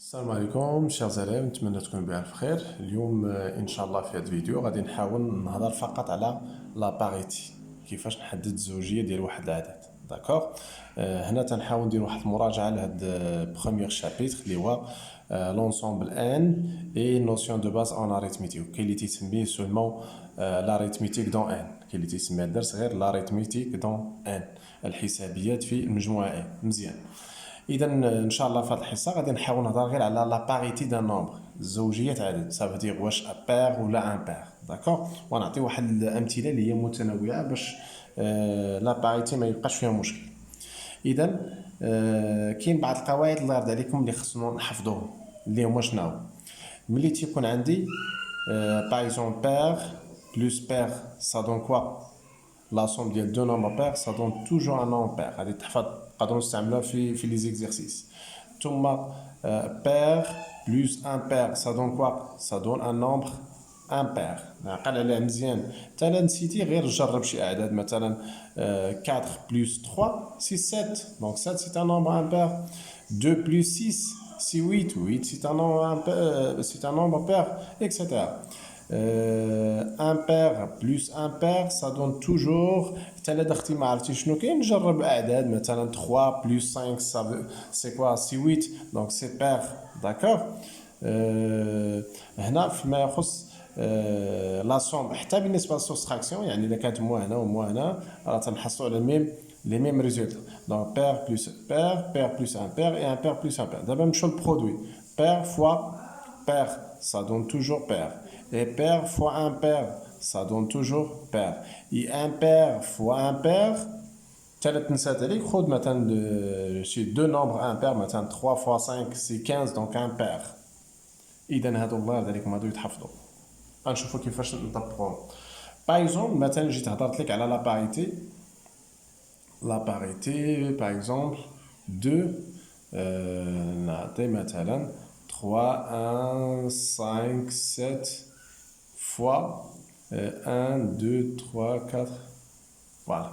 السلام عليكم chers élèves نتمنى تكونوا بألف خير. اليوم إن شاء الله في هذا الفيديو غادي نحاول نهضر فقط على لا باريتي، كيفاش نحدد الزوجية ديال واحد العدد. داكوغ، هنا تنحاول ندير واحد المراجعة لهاد بروميير شابيتر اللي هو لونسومبل ان اي نوسيون دو باز اون اريتميتيك. كاين اللي تيسميه سولمون لاريتميتيك دون ان، كاين اللي تيسميها الدرس غير لاريتميتيك دون ان، الحسابيات في المجموعة ان. مزيان، اذا ان شاء الله في هذه الحصه غادي نحاول نهضر غير على لا باريتي دان نومبر، زوجيه عدد. سافو دير واش ا بير ولا ان بير. داكوغ، ونعطي واحد الامثله اللي هي متنوعه باش لا باريتي ما يبقاش فيها مشكل. اذا كاين بعض القواعد الله يرضي عليكم اللي خصنا نحفظوهم، اللي هما شنو؟ ملي تيكون عندي باغ اكزومبل بير بلس بير سا دون كوا؟ لا سوم ديال دو نومبر بير سا دون توجور ان نومبر بير. غادي تحفظ، نقدروا نستعملوها في لي زيكزيرسيس. ثم بير بلس ان بير سا دون كوا؟ سا دون ان نومبر ان بير. عقل عليها مزيان. حتى لا نسيتي غير جرب شي اعداد، مثلا 4 بلس 3 سي 7، دونك 7 سي ان نومبر ان بير. 2 بلس 6 سي 8، 8 سي ان نومبر سي ان نومبر بير، اكسيتيرا. ان بير بلس ان بير سا دون توجور. حتى لا دختي ما عرفتي شنو كاين، نجرب اعداد، مثلا 3 بلس 5 سي كوا؟ سي 8، دونك سي بير. داكوغ. هنا فيما يخص لا سوم، حتى بالنسبه للسوستراكسيون، يعني اذا كانت موا هنا وموا هنا راه تنحصلوا على لي ميم ريزولتا. دونك بير بلس بير، بير بلس ان بير اي ان بير بلس ان بير. دابا نمشيو للبرودوي. بير فوا بير ça donne toujours pair. Et pair fois impair, ça donne toujours pair. Et impair fois impair, ثلاث نسات عليك. خذ مثلا شي دو نومبر امبير، مثلا 3 فوا 5 سي 15، دونك امبير. اذا هادو الله يرضي عليكم هادو يتحفظوا. غنشوفوا كيفاش نطبقوهم. باغ اكزومبل مثلا جيت هضرت لك على لا باريتي. لا باريتي باغ اكزومبل 2 نعطي مثلا 3 1 5 7 fois 1 2 3 4. فوالا،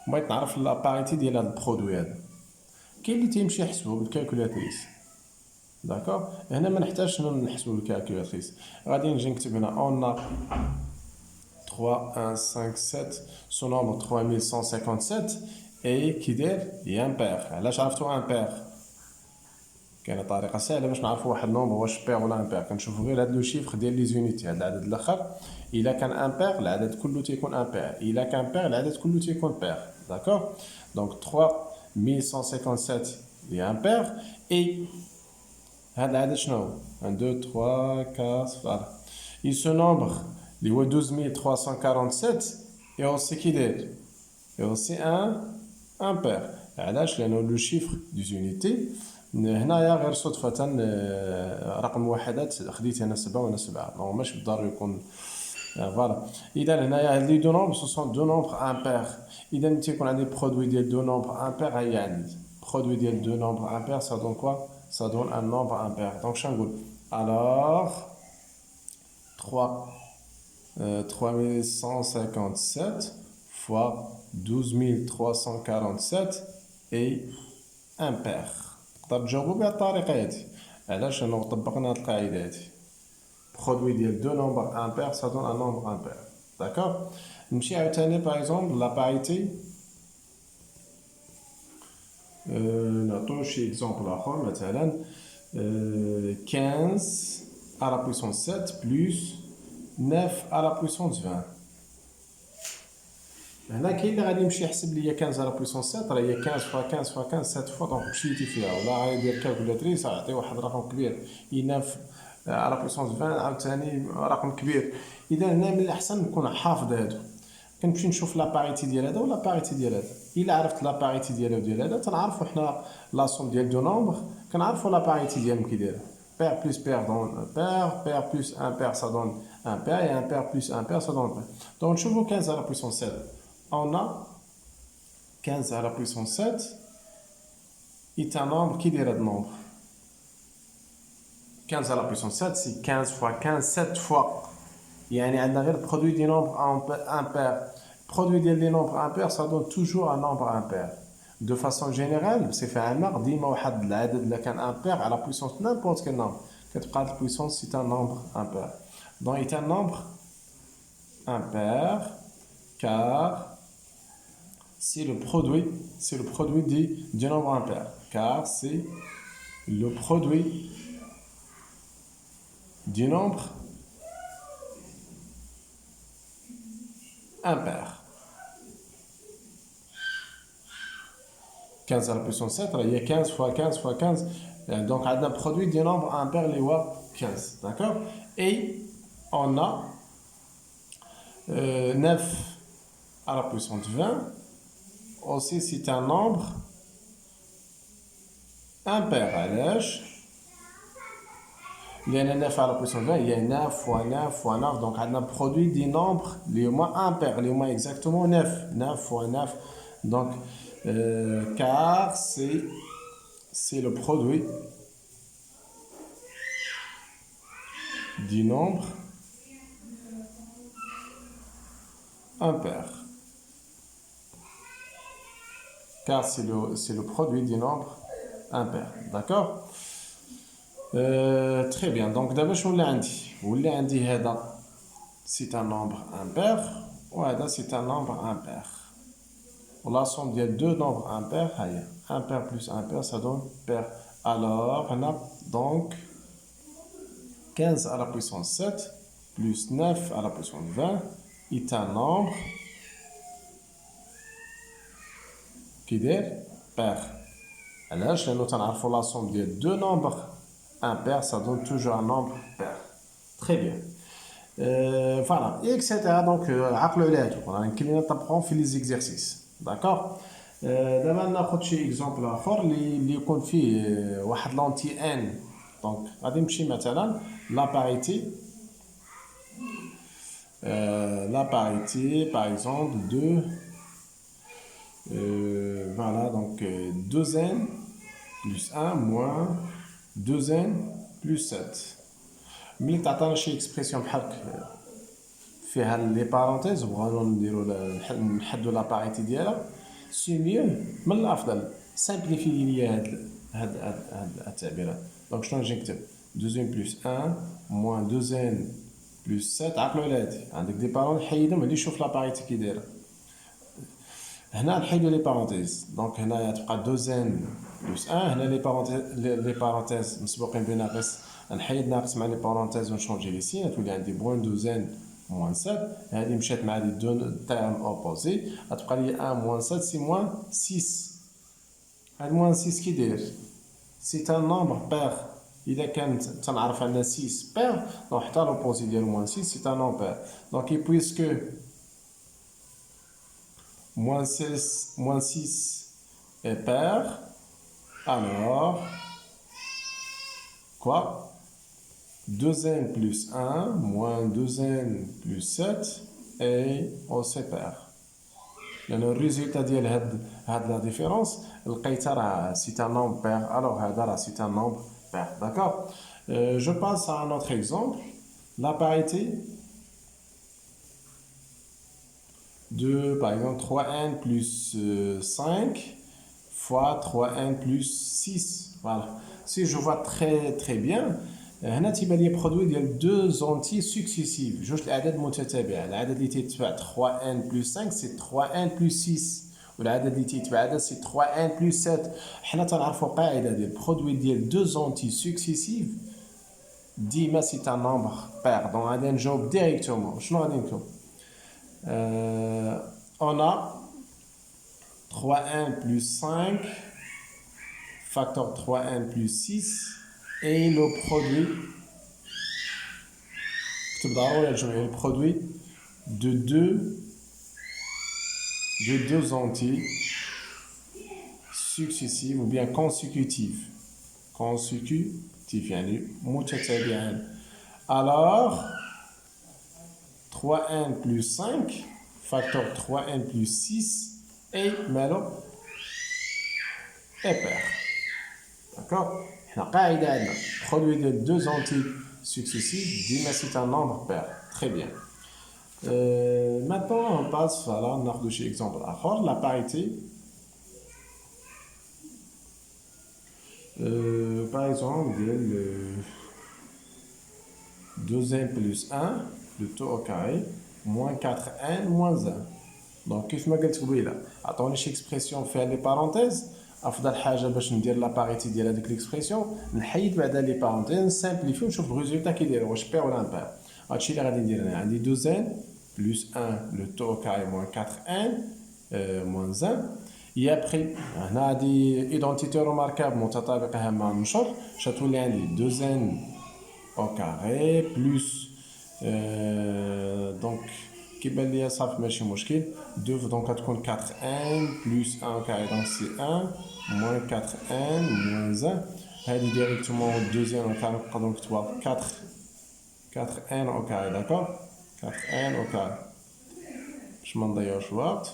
بغيت نعرف لا باريتي ديال هاد البرودوي هذا. كاين اللي تيمشي يحسبو بالكالكولاتريس. داكوغ، هنا ما نحتاجش نحسبو بالكالكولاتريس. غادي نجي نكتب هنا اون 3 1 5 7 سو نومبر 3157 اي كي داير هي ان بير. علاش عرفتو ان بير؟ كاينه طريقه سهله باش نعرفوا واحد النومبر واش بير ولا ان بير. كنشوفوا غير هاد لو شيفر ديال لي زونيتي، هاد العدد الاخر الا كان ان بير العدد كله تيكون ان بير، الا كان بير العدد كله تيكون بير. داكوغ، دونك 3157 هي ان بير. اي هاد العدد شنو هو؟ 1 2 3 4. فوالا، اي سو نومبر اللي هو 12347 اي اوسي كي داير؟ اي اوسي ان بير. علاش؟ لانه لو شيفر دي زونيتي هنايا غير صدفة رقم وحدات خديت انا 7 وانا 7، دونك ماشي بالضروري يكون. فوالا، اذا هنايا هاد لي دو نومبر سو سون دو نومبر ان بير. اذا تيكون عندي برودوي ديال دو نومبر ان بير. هيا عندي برودوي ديال دو نومبر ان بير، سا دون كوا؟ سا دون ان نومبر ان بير. دونك شنقول؟ الوغ 3157 fois 12347 et ان بير. تقدر تجاوبوا بهذه الطريقه هذه. علاش؟ لانه طبقنا هذه القاعده هذه. برودوي ديال دو نومبر ان بير سا دون ان نومبر ان بير. داكوغ، نمشي عاوتاني باغ اكزومبل لا باريتي. نعطيو شي اكزومبل اخر، مثلا 15 à la puissance 7 plus 9 à la puissance 20. هنا كاين اللي غادي يمشي يحسب ليا 15 على بويسون 7 راه هي 15 فوا 15 فوا 15 7 فوا، دونك مشيتي فيها. ولا غايدير كالكولاتريس غيعطي واحد الرقم كبير، 9 على بويسون 20 عاوتاني رقم كبير. اذا هنا من الاحسن نكون حافظ هادو. كنمشي نشوف لا باريتي ديال هذا ولا باريتي ديال هذا. الا عرفت لا باريتي ديال هذا وديال هذا تنعرفوا حنا لا سوم ديال دو نومبر، كنعرفوا لا باريتي ديالهم كي دايره. بير بلس بير دون بير، بير بلس ان بير سا دون ان بير، et un pair plus un pair ça donne un pair. Donc نشوفوا 15 à la puissance 7. On a 15 à la puissance 7 est un nombre qui dirait de nombre. 15 à la puissance 7 c'est 15 fois 15 7 fois. يعني عندنا غير produit des nombres impair. Produit des nombres impairs ça donne toujours un nombre impair. De façon générale, c'est fait un marque, ديما واحد العدد اللي كان impair à la puissance n'importe quel nombre. كتبقى la puissance c'est un nombre impair. Donc il est un nombre impair car c'est le produit du nombre impair. Car c'est le produit du nombre impair. 15 à la puissance 7, il y a 15 fois 15 fois 15. Donc, on a un produit du nombre impair, les 15. D'accord? Et on a 9 à la puissance 20. Aussi, c'est un nombre impair. علاش؟ لأن 9 à la puissance 20, il y a 9 fois 9 fois 9. Donc, on a un produit du nombre, les impair, les exactement 9. 9 fois 9. Donc, car c'est le produit du nombre impair. Car c'est le produit du nombre impair. D'accord? Très bien. Donc, d'abord, je vais dire c'est un nombre impair. Ou c'est un nombre impair. La somme des deux nombres impairs, impair plus impair, ça donne pair. Alors, on a donc 15 à la puissance 7 plus 9 à la puissance 20 est un nombre qui est pair. Alors, je note la somme des deux nombres impairs, ça donne toujours un nombre pair. Très bien. Voilà, et etc. Donc, on a un client apprend fait les exercices. D'accord. دابا ناخذ شي اكزومبل اخر اللي يكون فيه واحد لونتي ان. دونك غادي نمشي مثلا لا parité par exemple de voilà donc 2n plus 1 moins 2n plus 7. ملي تعطينا شي اكسبرسيون بحال فيها لي بارونتيز وبغينا نديرو نحدو لا باريتي ديالها سي ميو من الافضل سامبليفي لي هاد التعبيرات. دونك شنو نجي نكتب 2n بلس 1 موان 2n بلس 7. عقلوا على هادي عندك دي بارون حيدهم اللي شوف لا باريتي كي دايره. هنا نحيدو لي بارونتيز دونك هنايا تبقى 2n بلس 1. هنا لي بارونتيز مسبوقين بناقص نحيد ناقص مع لي بارونتيز ونشونجي لي سين تولي عندي بوان 2n moins 7. هذه مشات مع لي دو تيرم اوبوزي غتبقى لي 1 moins 7 سي moins 6. هاد moins 6 كي داير سي ان نومبر بير. اذا كانت تنعرف عندنا 6 بير دونك حتى لوبوزي ديال moins 6 سي ان نومبر بير. دونك بويسكو moins 6 est pair, alors quoi? 2n plus 1 moins 2n plus 7 et on sépare. Le résultat de la différence, c'est un nombre pair, alors c'est un nombre pair. D'accord? Je passe à un autre exemple. La parité de, par exemple, 3n plus 5 fois 3n plus 6. Voilà. Si je vois très bien, هنا تيبان لي برودوي ديال دو زونتي سكسيسيف جوج الاعداد متتابعه. العدد اللي تيتبع 3n plus 5 سي 3n plus 6 والعدد اللي تيتبع هذا سي 3n plus 7. حنا تنعرفوا قاعده ديال برودوي ديال دو زونتي سكسيسيف ديما سي ان نومبر بير. دونك غادي نجاوب ديريكتومون. شنو غادي نكتب؟ on a 3n plus 5 facteur 3n plus 6 et le produit le produit de deux entiers successives ou bien consécutives يعني متتابعين. Alors 3n plus 5 facteur 3n plus 6 et مالو est pair. D'accord? قاعدة عندنا produit de deux entiers successifs ديما c'est un nombre pair. Très bien. Maintenant on passe voilà ناخذ شي exemple آخر. La parité Par exemple, 2n plus 1, le taux au carré, moins 4n moins 1. Donc, كيف ما قلت قبيله عطوني شي اكسبرسيون فيها لي بارونتيز، افضل حاجه باش ندير لا باريتي ديال هذيك ليكسبرسيون نحيد بعدا لي بارونتيز نسامبليفي ونشوف الريزولتا كي داير واش بير ولا امبير. هادشي اللي غادي ندير هنا، عندي 2n بلس 1 لو تو au carré moins 4n moins 1. Et après, on a des identités remarquables متطابقة مع النشر، شتولي عندي 2n au carré plus donc كيبان ليا صافي ماشي مشكل 2 donc غتكون 4n plus 1 au carré donc c'est 1 moins 4n moins 1. هذه directement 2n au carré نقدروا نكتبوها 4n au carré d'accord 4n au carré باش ما نضيعوش الوقت.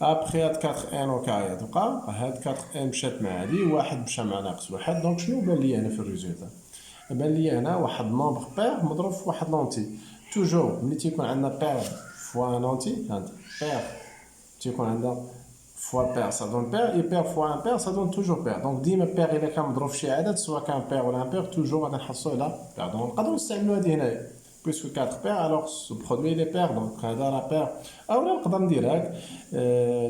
ابخي هاد 4n au carré تبقى هاد 4n مشات مع هادي واحد مشى مع ناقص واحد دونك شنو بان ليا هنا في الريزولتا؟ بان ليا هنا واحد نومبر بير مضروب في واحد لونتي. توجور ملي تيكون عندنا بير فوا ان اونتي هاد بير تيكون عندنا فوا بير سا دون بير اي بير فوا ان بير سا دون توجور بير. دونك ديما بير الا كان مضروب في شي عدد سواء كان بير ولا ان بير توجور غادي نحصلو على بير. دونك نقدروا نستعملوا هادي هنايا puisque 4 paires alors ce produit il est pair donc هذا راه pair. اولا نقدر ندير هاك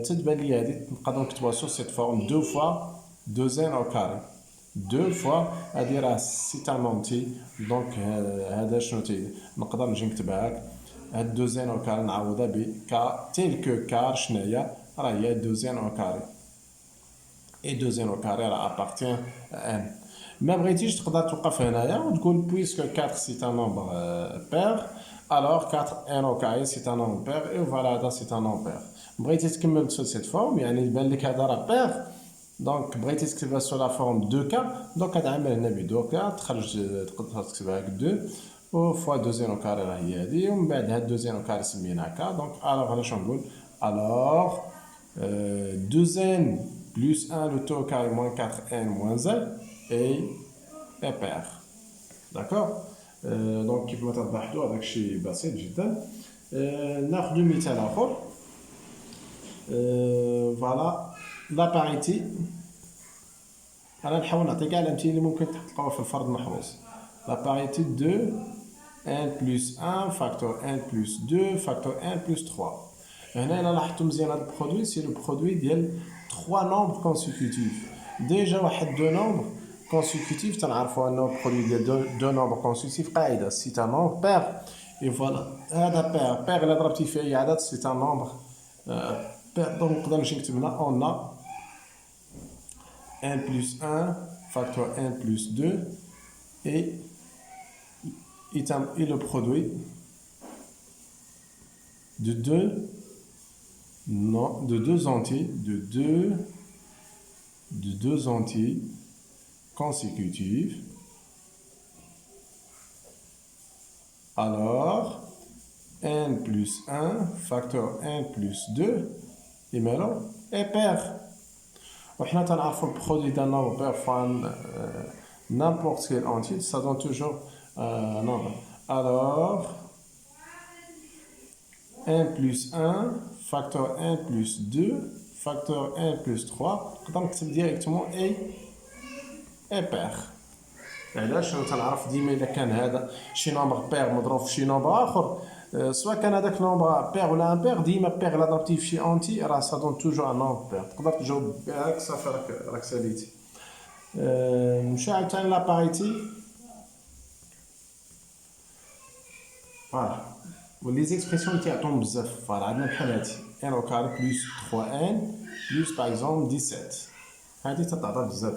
تتبان لي هادي نقدر نكتبوها سو سيت فورم 2 فوا 2n au carré 2 فوا هادي راه سيت ان اونتي دونك هذا شنو نقدر نجي نكتبها هاك هاد 2n au carré نعوضها ب كا تيل كو كار شناهي راه هي 2n au carré et 2n au carré راه appartient à n. ما بغيتيش تقدر توقف هنايا وتقول puisque 4 c'est un nombre pair alors 4n au carré c'est un nombre pair et voilà هذا c'est un nombre pair. بغيتي تكمل سو سيت فورم يعني يبان لك هذا راه pair دونك بغيتي تكتبها سو لا فورم 2k دونك غتعمل هنا ب 2k تخرج تقدر تكتبها هكا 2 و فوا 2n au carré راه هي هذه ومن بعد هاد 2n au carré سميناها k دونك alors انا شنو نقول alors 2n plus 1 le taux au carré moins 4n moins 1 et pair. D'accord. Donc كيف ما توضحتوا هذاك الشيء بسيط جدا. ناخذ مثال اخر. فوالا لا باريتي انا نحاول نعطي كاع الامثله اللي ممكن تلقاوها في الفرض محروس. لا باريتي 2 n plus 1 facteur n plus 2 facteur n plus 3. هنا الا لاحظتوا مزيان هذا البرودوي سي لو برودوي ديال 3 nombres consécutifs. ديجا واحد 2 nombres consécutifs تنعرفوا انه برودوي ديال 2 nombres consécutifs قاعده سي ان nombre pair et voilà هذا pair الا ضربتي فيه اي عدد سي ان nombre pair. دونك نقدر نمشي نكتب هنا on a 1 plus 1 facteur 1 plus 2 et le produit de deux entiers de deux entiers consécutifs. Alors 1 plus 1 facteur 1 plus 2 et maintenant est pair. وحنا تنعرفوا البرودوي d'un nombre pair fois n'importe quel entier ça donne toujours un nombre. Alors 1 plus 1 facteur 1 plus 2 facteur 1 plus 3 نقدر نكتب ديريكتومون اي بير. علاش تنعرف ديما الا كان هذا شي نومبر بير مضروب في شي نومبر اخر سواء كان هذاك نومبر بير ولا ان بير ديما بير الا ضربتيه في شي اونتي راه سا دون توجور ان نومبر بير. تقدر تجاوب بهاك صافي راك ساليتي. نمشي عاوتاني لا باريتي فوالا ولي زيكسبرسيون تيعطون بزاف. فوالا عندنا بحال هادي n au carré plus 3n plus par exemple 17 هادي تتعطى بزاف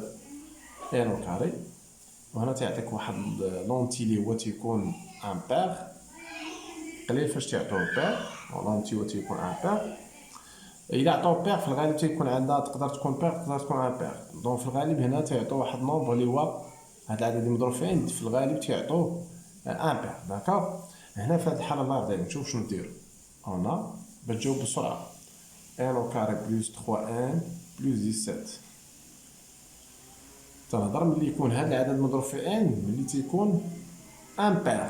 n au carré. وهنا تيعطيك واحد لونتي اللي هو تيكون ان بير قليل فاش تيعطوه بير لونتي هو تيكون ان بير. الا عطاو بير في الغالب تيكون عندها تقدر تكون بير تقدر تكون ان بير. دونك في الغالب هنا تيعطيو واحد نومبر اللي هو هاد العدد اللي مضروب في n في الغالب تيعطوه ان بير. داكوغ. هنا في هاد الحاله الله يرضي عليك نشوف شنو نديرو. هنا باش تجاوب بسرعه n au carré plus 3n plus 17 تنهضر ملي يكون هاد العدد مضروب في n ملي تيكون ان بير.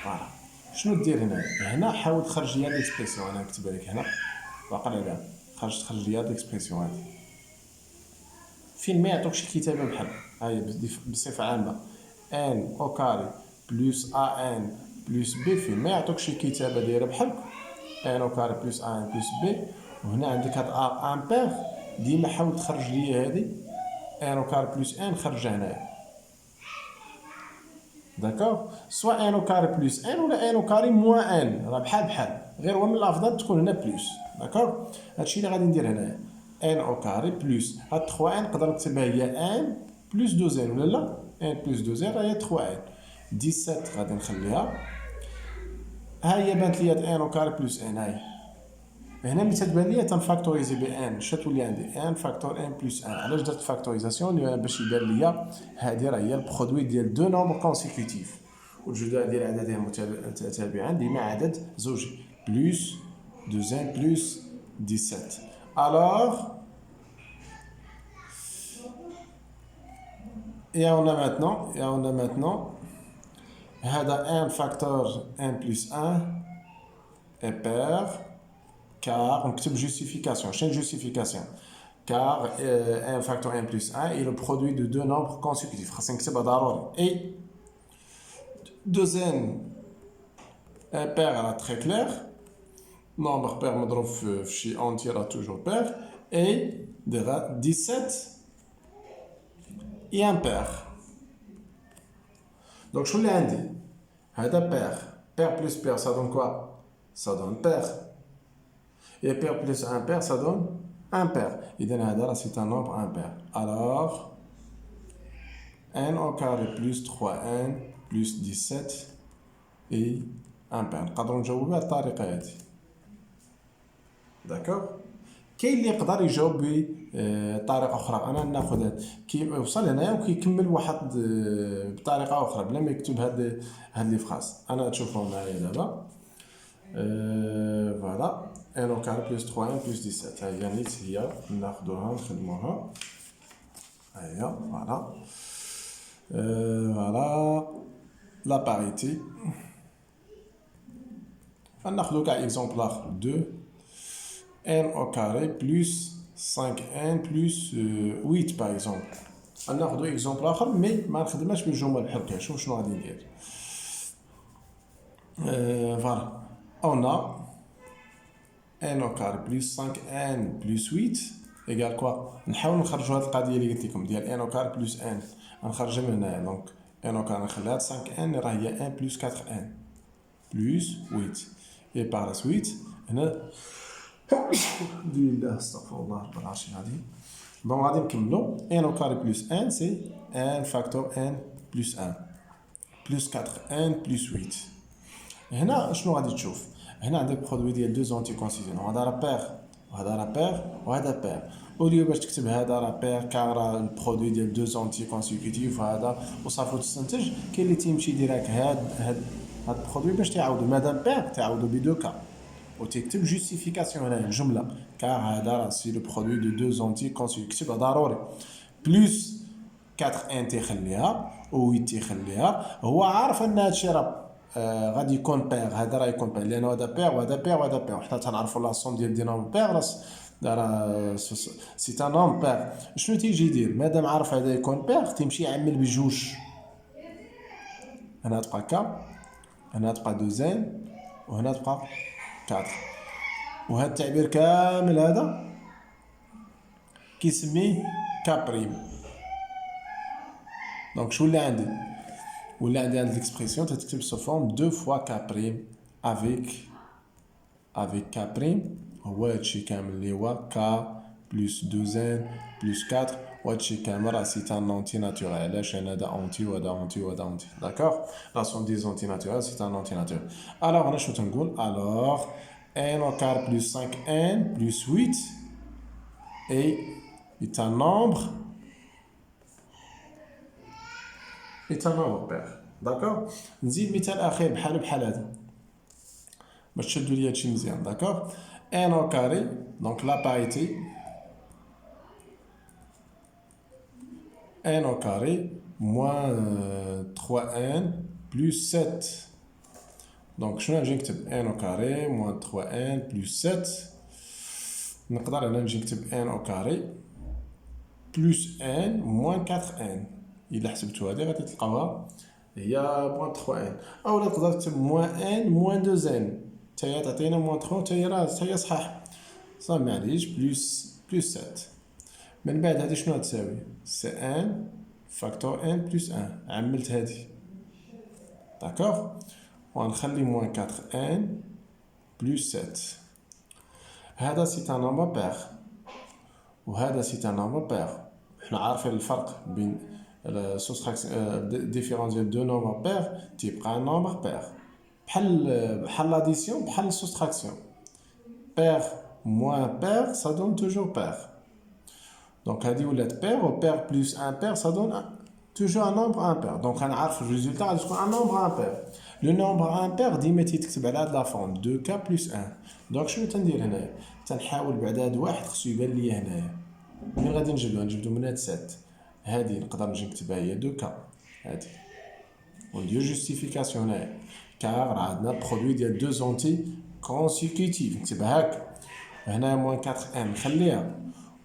فوالا شنو دير هنا؟ هنا حاول تخرج لي هاد ليكسبرسيون انا نكتبها لك هنا باقي عليها تخرج لي هاد ليكسبرسيون هادي فين ما يعطوك شي كتابه بحال هاي بصفة عامة ان او كاري بلس ا ان بلس بي فين ما يعطوكش كتابة دايرة بحال ان او كاري بلس ا ان بلس بي، وهنا عندك هاد ا امبير ديما حاول تخرج لي هادي ان او كاري بلس ان خرجها هنايا. داكوغ، سوا ان او كاري بلس ان ولا ان او كاري موان ان، راه بحال بحال، غير هو من الافضل تكون هنا بلس. داكوغ، هادشي اللي غادي ندير هنايا ان او كاري بلس هاد 3 ان نقدر نكتبها هي ان بلس 2 ان ولا لا، ان بلس 2 ان راهي 3 ان 17 غادي نخليها. ها هي بانت ليا ان او كاري بلس ان، هاهي هنا ملي تتبان ليا تنفاكتوريزي ب ان شتولي عندي ان فاكتور ان بلس ان. علاش درت فاكتوريزاسيون؟ باش يبان ليا هادي راه هي البرودوي ديال دو نومبر كونسيكوتيف، والجداء ديال عددهم متتابعا ديما عدد زوجي بلس 2 ان بلس 17. الوغ يا on a maintenant هذا ان فاكتور ان بلس ان est pair car نكتب justification. شنو justification؟ car un facteur 1 plus 1 est le produit de deux nombres consécutifs. خاصني نكتبها ضروري. Et deuxième paire راه très clair. Nombre pair مضروب في شي entier راه toujours pair. Et 17 et un pair. Donc شنو اللي عندي؟ هذا pair. Pair plus pair ça donne quoi؟ Ça donne pair. Et pair plus un pair, ça donne un pair. Et donc, c'est un nombre impair. Alors, n au carré plus 3n plus 17 et un pair. نقدروا نجاوبوا بالطريقة هذه. داكوغ؟ كاين اللي يقدر يجاوب بطريقة أخرى. أنا ناخذ كي وصل هنايا وكيكمل واحد بطريقة أخرى بلا ما يكتب هاد لي فراس. أنا تشوفوا معايا دابا. فوالا ان او كاري بلس 3 ان بلس 17 هاهي نيت هي ناخدوها نخدموها. هاهي فوالا فوالا لا باريتي. غناخدو كاع اكزومبل اخر 2 ان او كاري بلس 5 ان بلس 8 باغ اكزومبل. غناخدو اكزومبل اخر مي ما نخدمهاش بالجمل بحال هكا. شوف شنو غادي ندير. فوالا on a n au carré plus 5n plus 8 égale quoi؟ نحاول نخرجوا هاد القضيه اللي قلت لكم ديال n au carré plus n، غنخرجها من هنايا. دونك n au carré نخليها 5n راه هي 1 plus 4n plus 8 et par la suite هنا الحمد لله استغفر الله رب العرش العظيم. دونك غادي نكملوا n au carré plus n c'est n factor n plus 1 plus 4n plus 8. هنا شنو غادي تشوف؟ هنا عندك برودوي ديال دو زونتي كونسيزيون، هذا راه بير وهذا راه بير وهذا بير. اوليو باش تكتب هذا راه بير كار راه البرودوي ديال دو زونتي كونسيكوتيف وهذا وصافي تستنتج، كاين اللي تيمشي يدير هكا هاد البرودوي باش تعاودو مادام بير تعاودو بدو كا وتكتب جوستيفيكاسيون هنا الجمله كار هذا راه سي لو برودوي دو دو زونتي كونسيكوتيف ضروري بلس 4 ان تيخليها و 8 تيخليها. هو عارف ان هادشي راه غادي يكون بير، هذا راه يكون بير لان هذا بير وهذا بير وهذا بير، وحنا تنعرفوا لا سوم ديال دي نومبر بير راه سي ان نومبر بير. شنو تيجي يدير؟ مادام عارف هذا يكون بير تيمشي يعمل بجوج. هنا تبقى كا، هنا تبقى دوزين، وهنا تبقى 4. وهذا التعبير كامل هذا كيسميه كا بريم. دونك شو اللي عندي؟ ولا عندي هاد ليكسبرسيون تتكتب سو فورم 2 فوا كا بريم افيك كا بريم. هو هادشي كامل اللي هو كا بلس 2 بلس 4 وهادشي كامل راه سي ان اونتي ناتورال. علاش؟ لان هذا اونتي وهذا اونتي وهذا اونتي. داكوغ، لا سوم دي زونتي ناتورال سي ان اونتي ناتورال. الوغ انا شنو تنقول؟ الوغ ان او كار بلس 5 ان بلس 8 est un nombre بير. داكوغ، نزيد مثال اخير بحال هذا باش تشدوا لي هادشي مزيان. داكوغ، ان او كاري دونك لا باريتي ان او كاري موان 3 ان بلس 7. دونك شنو نجي نكتب ان او كاري موان 3 ان بلس 7. نقدر هنا نجي نكتب ان او كاري بلس ان موان 4 ان الا حسبتو هادي غادي تلقاوها هي بوان 3 ان، اولا تقدر تكتب موان ان موان 2 ان، حتى هي تعطينا موان 3، حتى هي راه حتى هي صحاح، صافي معليش بلوس 7. من بعد هادي شنو غتساوي؟ سي ان فاكتور ان بلوس ان، عملت هادي داكوغ، وغنخلي موان 4 ان بلوس 7. هذا سي ان نومبر بير وهذا سي ان نومبر بير. حنا عارفين الفرق بين ديفيرونس ديال دو نومبر بير تيبقى ان نومبر بير، بحال لاديسيون بحال السوستراكسيون. بير موان بير ça donne toujours pair. Donc هادي ولات بير و بير بلس ان بير ça donne toujours un nombre impair. Donc غنعرف الريزولتا غادي تكون ان نومبر امبير. لو نومبر امبير ديما تيتكتب على هاد لا فورم 2 كا بلس 1. دونك شنو تندير هنايا؟ تنحاول بعد هاد واحد خصو يبان ليا هنايا. منين غادي نجبدو من هاد 7 هادي نقدر نجي نكتبها هي 2 كا هادي وندير جوستيفيكاسيون هنايا كار راه عندنا برودوي ديال دو زونتي كونسيكوتيف نكتبها هاك. هنا موان 4 ان نخليها،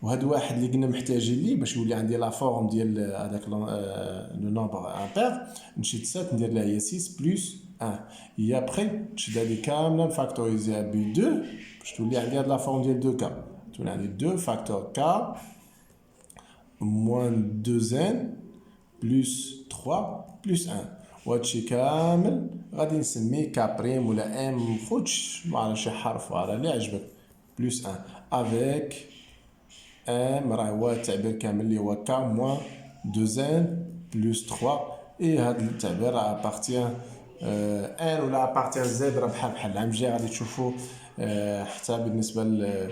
وهاد واحد اللي قلنا محتاجين ليه باش يولي عندي لا فورم ديال هذاك لو نومبر امبير، نشد 7 ندير لها هي 6 بلس 1 هي ابخي نشد هادي كامله نفاكتوريزيها ب 2 باش تولي عندي هاد لا فورم ديال 2 كا، تولي عندي 2 فاكتور كا موان 2 ان بلس 3 بلس 1. وهادشي كامل غادي نسميه كا بريم ولا ام مخوتش على شي حرف على اللي عجبك بلس 1 افيك ام راه هو التعبير كامل اللي هو كا موان 2 ان بلس 3. اي هاد التعبير راه ابارتيان ان ولا ابارتيان زد راه بحال العام الجاي غادي تشوفوا حتى بالنسبه ل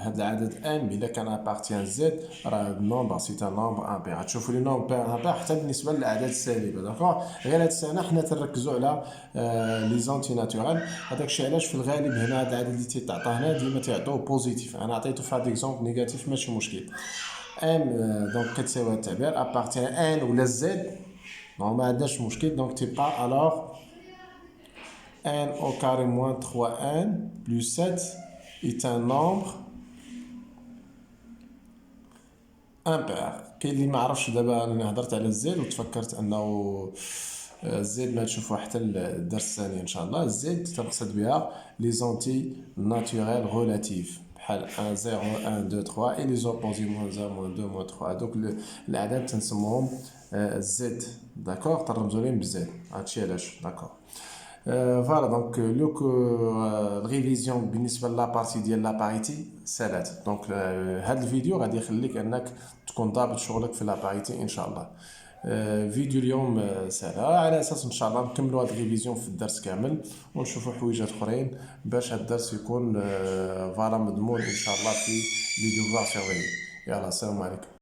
هاد العدد ان الا كان ابارتيان زد راه النومبر سي ان نومبر امبير. غتشوفوا لي نومبر امبير حتى بالنسبه للاعداد السالبه داكوغ. غير هاد السنه حنا تنركزوا على لي زونتي ناتورال. هذاك الشيء علاش في الغالب هنا هاد العدد اللي تيتعطى هنا ديما تيعطوه بوزيتيف. انا عطيته في هاد ليكزومبل نيجاتيف ماشي مشكل. ام دونك كتساوي التعبير ابارتيان ان ولا زد نو ما عندناش مشكل. دونك تيبقى الوغ n au carré moins 3n plus 7 est un nombre impair. كاين اللي ما عرفش دابا انا هضرت على الزد وتفكرت انه الزد ما تشوفوا حتى الدرس الثاني ان شاء الله. الزد تنقصد بها لي زونتي ناتوريل ريلاتيف بحال 1 0 1 2 3 اي لي زوبوزي موان 0 موان 2 موان 3. هذوك الاعداد تنسموهم الزد داكوغ، ترمزوا لهم بالزد. هادشي علاش داكوغ. فوالا دونك لوك الريفيزيون بالنسبه لابارتي ديال لاباريتي سالات. دونك هذا الفيديو غادي يخليك انك تكون ضابط شغلك في لاباريتي ان شاء الله. فيديو اليوم سهله على اساس ان شاء الله نكملوا هذا الريفيزيون في الدرس كامل ونشوفوا حويجات اخرين باش هذا الدرس يكون فوالا مضمون ان شاء الله في لي دوفوار سيرفي. يلا السلام عليكم.